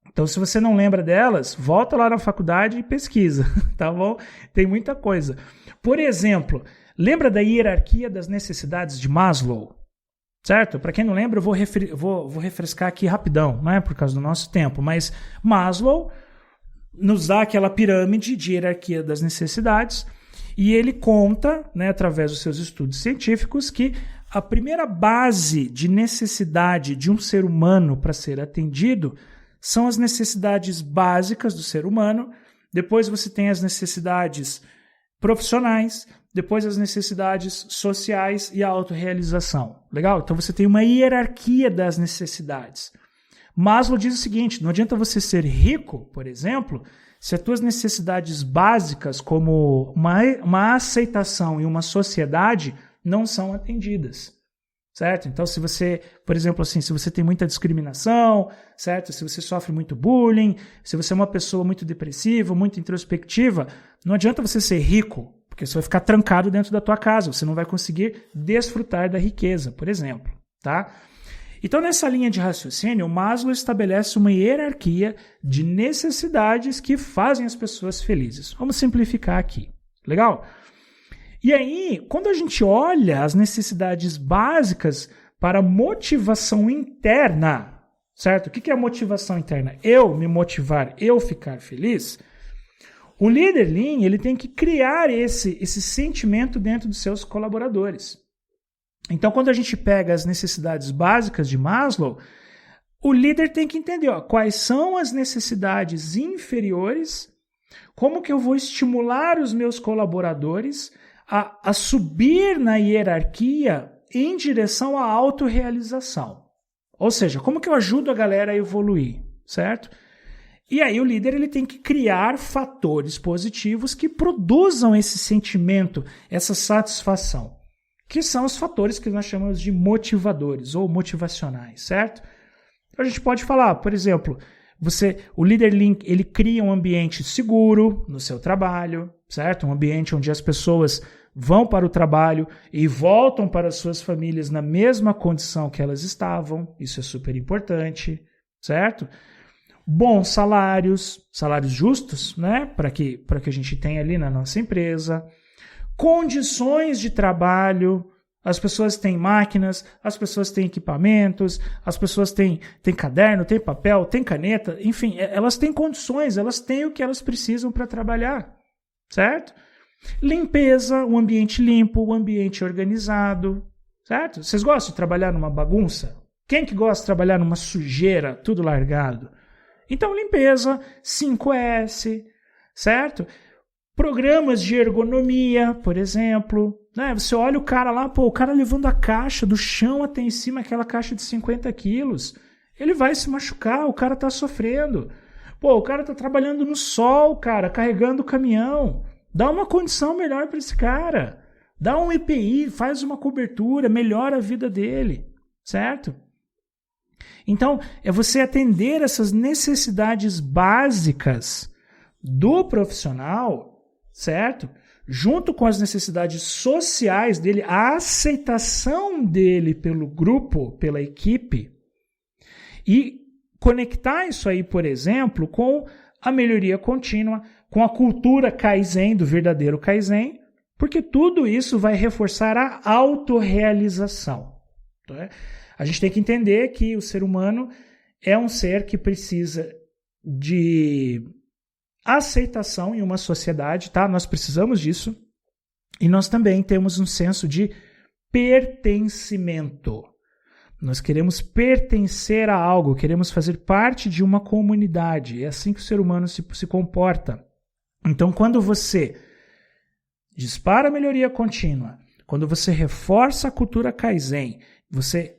Speaker 1: Então, se você não lembra delas, volta lá na faculdade e pesquisa, tá bom? Tem muita coisa. Por exemplo, lembra da hierarquia das necessidades de Maslow? Certo? Para quem não lembra, eu vou refrescar aqui rapidão, não é por causa do nosso tempo, mas Maslow nos dá aquela pirâmide de hierarquia das necessidades e ele conta, né, através dos seus estudos científicos, que a primeira base de necessidade de um ser humano para ser atendido são as necessidades básicas do ser humano, depois você tem as necessidades profissionais, depois as necessidades sociais e a autorrealização. Legal? Então você tem uma hierarquia das necessidades. Maslow diz o seguinte, não adianta você ser rico, por exemplo, se as tuas necessidades básicas, como uma aceitação e uma sociedade, não são atendidas. Certo? Então, se você, por exemplo, assim, se você tem muita discriminação, certo? Se você sofre muito bullying, se você é uma pessoa muito depressiva, muito introspectiva, não adianta você ser rico, porque você vai ficar trancado dentro da tua casa, você não vai conseguir desfrutar da riqueza, por exemplo, tá? Então, nessa linha de raciocínio, o Maslow estabelece uma hierarquia de necessidades que fazem as pessoas felizes. Vamos simplificar aqui. Legal? E aí, quando a gente olha as necessidades básicas para motivação interna, certo? O que é a motivação interna? Eu me motivar, eu ficar feliz. O líder Lean, ele tem que criar esse sentimento dentro dos seus colaboradores. Então, quando a gente pega as necessidades básicas de Maslow, o líder tem que entender quais são as necessidades inferiores, como que eu vou estimular os meus colaboradores a subir na hierarquia em direção à autorrealização. Ou seja, como que eu ajudo a galera a evoluir, certo? E aí o líder ele tem que criar fatores positivos que produzam esse sentimento, essa satisfação, que são os fatores que nós chamamos de motivadores ou motivacionais, certo? A gente pode falar, por exemplo, o líder Lean, ele cria um ambiente seguro no seu trabalho, certo? Um ambiente onde as pessoas vão para o trabalho e voltam para as suas famílias na mesma condição que elas estavam. Isso é super importante, certo? Bons salários justos, né? Para que a gente tenha ali na nossa empresa. Condições de trabalho. As pessoas têm máquinas, as pessoas têm equipamentos, as pessoas têm caderno, têm papel, têm caneta, enfim, elas têm condições, elas têm o que elas precisam para trabalhar, certo? Limpeza, um ambiente limpo, um ambiente organizado, certo? Vocês gostam de trabalhar numa bagunça? Quem que gosta de trabalhar numa sujeira, tudo largado? Então, limpeza, 5S, certo? Programas de ergonomia, por exemplo, né? Você olha o cara lá, o cara levando a caixa do chão até em cima, aquela caixa de 50 quilos, ele vai se machucar, o cara está sofrendo. O cara está trabalhando no sol, cara, carregando o caminhão. Dá uma condição melhor para esse cara. Dá um EPI, faz uma cobertura, melhora a vida dele, certo? Então, é você atender essas necessidades básicas do profissional, certo? Junto com as necessidades sociais dele, a aceitação dele pelo grupo, pela equipe, e conectar isso aí, por exemplo, com a melhoria contínua, com a cultura Kaizen, do verdadeiro Kaizen, porque tudo isso vai reforçar a autorrealização. Tá? A gente tem que entender que o ser humano é um ser que precisa de aceitação em uma sociedade, tá? Nós precisamos disso. E nós também temos um senso de pertencimento. Nós queremos pertencer a algo, queremos fazer parte de uma comunidade. É assim que o ser humano se comporta. Então, quando você dispara a melhoria contínua, quando você reforça a cultura Kaizen, você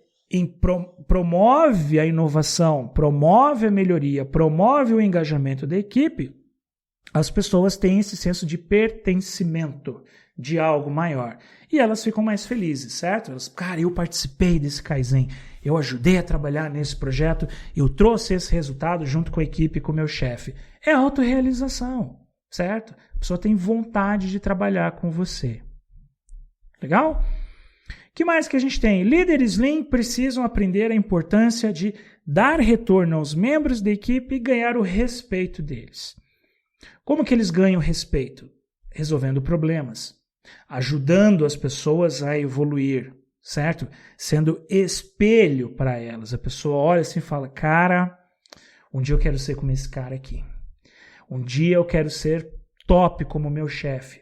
Speaker 1: promove a inovação, promove a melhoria, promove o engajamento da equipe, as pessoas têm esse senso de pertencimento de algo maior. E elas ficam mais felizes, certo? Elas, cara, eu participei desse Kaizen, eu ajudei a trabalhar nesse projeto, eu trouxe esse resultado junto com a equipe e com o meu chefe. É autorrealização, certo? A pessoa tem vontade de trabalhar com você. Legal? O que mais que a gente tem? Líderes Lean precisam aprender a importância de dar retorno aos membros da equipe e ganhar o respeito deles. Como que eles ganham respeito? Resolvendo problemas, ajudando as pessoas a evoluir, certo? Sendo espelho para elas. A pessoa olha assim e fala, cara, um dia eu quero ser como esse cara aqui. Um dia eu quero ser top como meu chefe.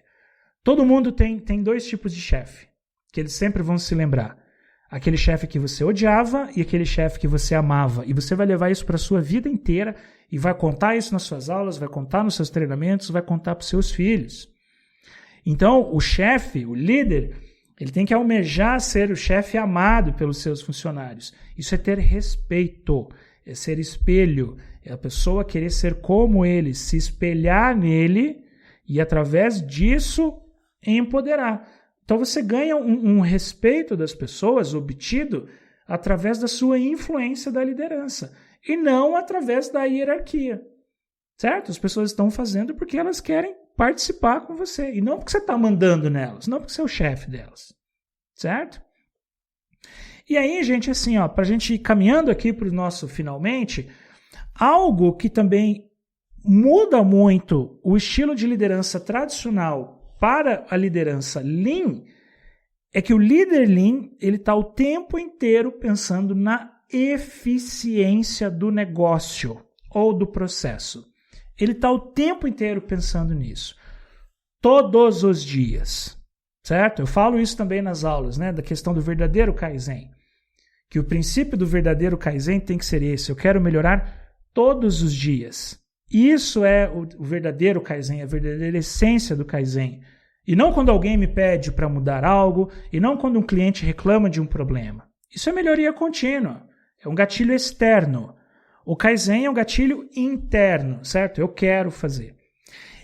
Speaker 1: Todo mundo tem 2 tipos de chefe, que eles sempre vão se lembrar. Aquele chefe que você odiava e aquele chefe que você amava. E você vai levar isso para a sua vida inteira e vai contar isso nas suas aulas, vai contar nos seus treinamentos, vai contar para os seus filhos. Então, o chefe, o líder, ele tem que almejar ser o chefe amado pelos seus funcionários. Isso é ter respeito, é ser espelho, é a pessoa querer ser como ele, se espelhar nele e, através disso, empoderar. Então, você ganha um respeito das pessoas obtido através da sua influência da liderança e não através da hierarquia, certo? As pessoas estão fazendo porque elas querem participar com você e não porque você está mandando nelas, não porque você é o chefe delas, certo? E aí, gente, assim, para a gente ir caminhando aqui para o nosso finalmente, algo que também muda muito o estilo de liderança tradicional para a liderança Lean é que o líder Lean ele está o tempo inteiro pensando na eficiência do negócio ou do processo. Ele está o tempo inteiro pensando nisso. Todos os dias. Certo? Eu falo isso também nas aulas, né, da questão do verdadeiro Kaizen. Que o princípio do verdadeiro Kaizen tem que ser esse. Eu quero melhorar todos os dias. Isso é o verdadeiro Kaizen, a verdadeira essência do Kaizen. E não quando alguém me pede para mudar algo, e não quando um cliente reclama de um problema. Isso é melhoria contínua. É um gatilho externo. O Kaizen é um gatilho interno, certo? Eu quero fazer.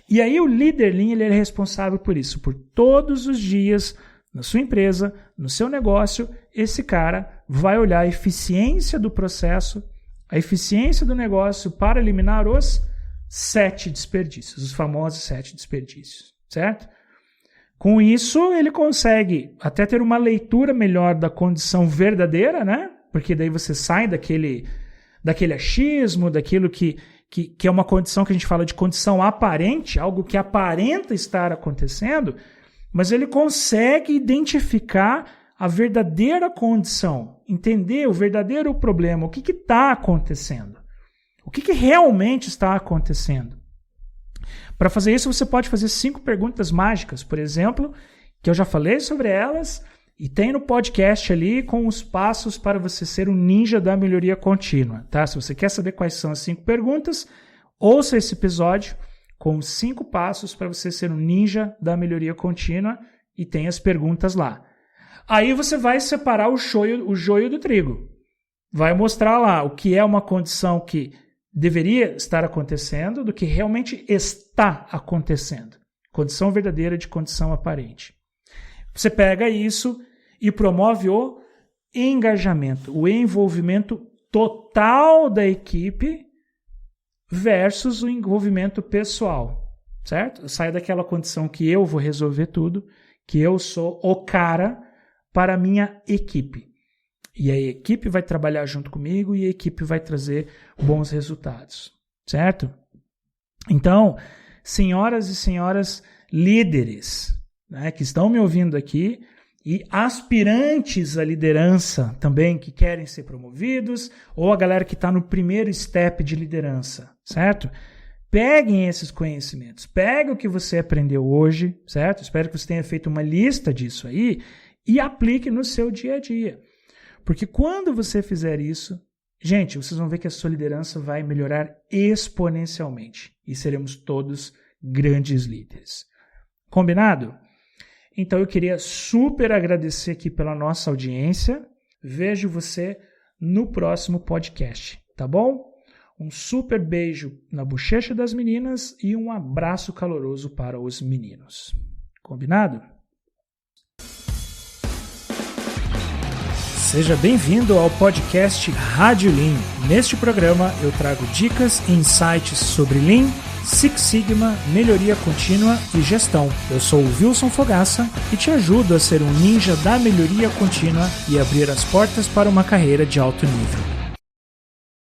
Speaker 1: E aí o líder Lean ele é responsável por isso. Por todos os dias, na sua empresa, no seu negócio, esse cara vai olhar a eficiência do processo, a eficiência do negócio para eliminar os 7 desperdícios, os famosos 7 desperdícios, certo? Com isso, ele consegue até ter uma leitura melhor da condição verdadeira, né? Porque daí você sai daquele achismo, daquilo que é uma condição que a gente fala de condição aparente, algo que aparenta estar acontecendo, mas ele consegue identificar a verdadeira condição, entender o verdadeiro problema, o que está acontecendo, o que realmente está acontecendo. Para fazer isso, você pode fazer 5 perguntas mágicas, por exemplo, que eu já falei sobre elas, e tem no podcast ali com os passos para você ser um ninja da melhoria contínua. Tá? Se você quer saber quais são as 5 perguntas, ouça esse episódio com os 5 passos para você ser um ninja da melhoria contínua e tem as perguntas lá. Aí você vai separar o joio do trigo. Vai mostrar lá o que é uma condição que deveria estar acontecendo do que realmente está acontecendo. Condição verdadeira de condição aparente. Você pega isso e promove o engajamento, o envolvimento total da equipe versus o envolvimento pessoal, certo? Sai daquela condição que eu vou resolver tudo, que eu sou o cara para a minha equipe. E a equipe vai trabalhar junto comigo e a equipe vai trazer bons resultados, certo? Então, senhoras e senhores líderes, né, que estão me ouvindo aqui e aspirantes à liderança também que querem ser promovidos ou a galera que está no primeiro step de liderança, certo? Peguem esses conhecimentos, pegue o que você aprendeu hoje, certo? Espero que você tenha feito uma lista disso aí e aplique no seu dia a dia. Porque quando você fizer isso, gente, vocês vão ver que a sua liderança vai melhorar exponencialmente e seremos todos grandes líderes. Combinado? Então eu queria super agradecer aqui pela nossa audiência. Vejo você no próximo podcast, tá bom? Um super beijo na bochecha das meninas e um abraço caloroso para os meninos. Combinado? Seja bem-vindo ao podcast Rádio Lean. Neste programa eu trago dicas e insights sobre Lean, Six Sigma, melhoria contínua e gestão. Eu sou o Wilson Fogaça e te ajudo a ser um ninja da melhoria contínua e abrir as portas para uma carreira de alto nível.